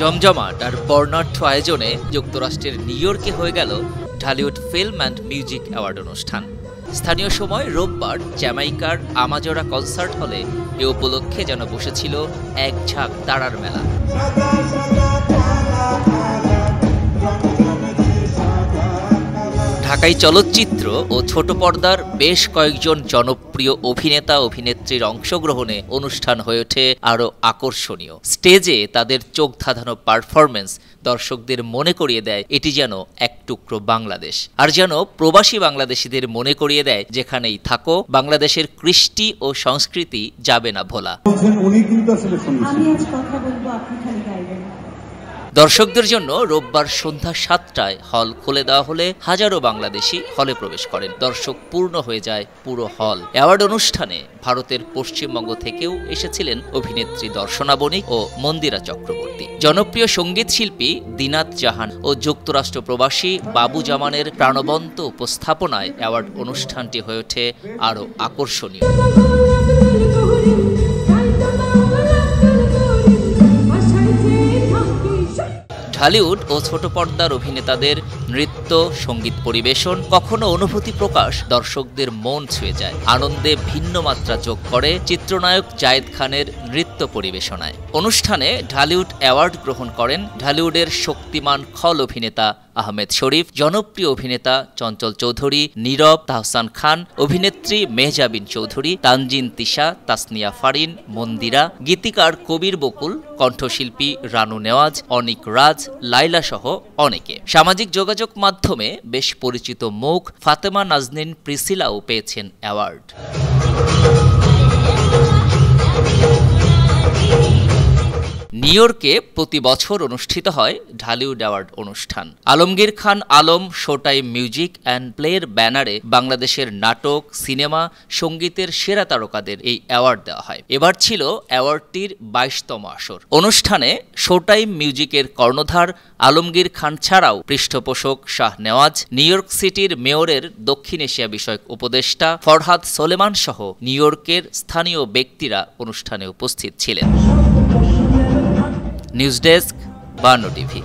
জমজমাট আর বর্ণাঢ্য আয়োজনে যুক্তরাষ্ট্রের নিউ ইয়র্কে হয়ে গেল Dhallywood film and music award অনুষ্ঠান। স্থানীয় সময় রোববার জ্যামাইকার আমাজোরা কনসার্ট হলে এ উপলক্ষে যেন বসেছিল এক ঝাঁক তারার মেলা। ঢাকাই চলচ্চিত্র ও ছোট পর্দার বেশ কয়েকজন জনপ্রিয় অভিনেতা অভিনেত্রীর অংশগ্রহণে অনুষ্ঠান হয়ে ওঠে আরও আকর্ষণীয়। স্টেজে তাদের চোখ ধাঁধানো পারফরমেন্স দর্শকদের মনে করিয়ে দেয় এটি যেন এক টুকরো বাংলাদেশ, আর যেন প্রবাসী বাংলাদেশিদের মনে করিয়ে দেয় যেখানেই থাকো বাংলাদেশের কৃষ্টি ও সংস্কৃতি যাবে না ভোলা। দর্শকদের জন্য রোববার সন্ধ্যা 7টায় হল খুলে দেওয়া হলে হাজারো বাংলাদেশি হলে প্রবেশ করেন। দর্শক পূর্ণ হয়ে যায় পুরো হল। অ্যাওয়ার্ড অনুষ্ঠানে ভারতের পশ্চিমবঙ্গ থেকেও এসেছিলেন অভিনেত্রী দর্শনা বণিক ও মন্দিরা চক্রবর্তী। জনপ্রিয় সঙ্গীত শিল্পী দিনাত জাহান ও যুক্তরাষ্ট্র প্রবাসী বাবু জামানের প্রাণবন্ত উপস্থাপনায় অ্যাওয়ার্ড অনুষ্ঠানটি হয়ে ওঠে আরও আকর্ষণীয়। ঢালিউড ও ছোট পর্দার অভিনেতাদের নৃত্য সঙ্গীত পরিবেশন, কখনো অনুভূতি প্রকাশ দর্শকদের মন ছুঁয়ে যায়। আনন্দে ভিন্ন মাত্রা যোগ করে চিত্রনায়ক জায়েদ খানের নৃত্য পরিবেশনায়। অনুষ্ঠানে ঢালিউড অ্যাওয়ার্ড গ্রহণ করেন ঢালিউডের শক্তিমান খল অভিনেতা আহমেদ শরীফ, জনপ্রিয় অভিনেতা চঞ্চল চৌধুরী, নীরব, তাহসান খান, অভিনেত্রী মেহজাবিন চৌধুরী, তানজিন তিশা, তাসনিয়া ফারিন, মন্দিরা, গীতিকার কবির বকুল, কণ্ঠশিল্পী রানু নেওয়াজ, অনিক রাজ, লাইলা সহ অনেকে। সামাজিক যোগাযোগ মাধ্যমে বেশ পরিচিত মুখ ফাতেমা নাজনীন প্রিসিলাও পেয়েছেন অ্যাওয়ার্ড। নিউ ইয়র্কে প্রতি বছর অনুষ্ঠিত হয় ঢালিউড অ্যাওয়ার্ড অনুষ্ঠান। Alamgir Khan Alam show time music and প্লের ব্যানারে বাংলাদেশের নাটক, সিনেমা, সঙ্গীতের সেরা তারকাদের এই অ্যাওয়ার্ড দেওয়া হয়। এবার ছিল অ্যাওয়ার্ডটির 22তম আসর। অনুষ্ঠানে শো টাইম মিউজিকের কর্ণধার আলমগীর খান ছাড়াও পৃষ্ঠপোষক শাহ নেওয়াজ, নিউ ইয়র্ক সিটির মেয়রের দক্ষিণ এশিয়া বিষয়ক উপদেষ্টা ফরহাদ সোলেমান সহ নিউ ইয়র্কের স্থানীয় ব্যক্তিরা অনুষ্ঠানে উপস্থিত ছিলেন। News desk, burn TV.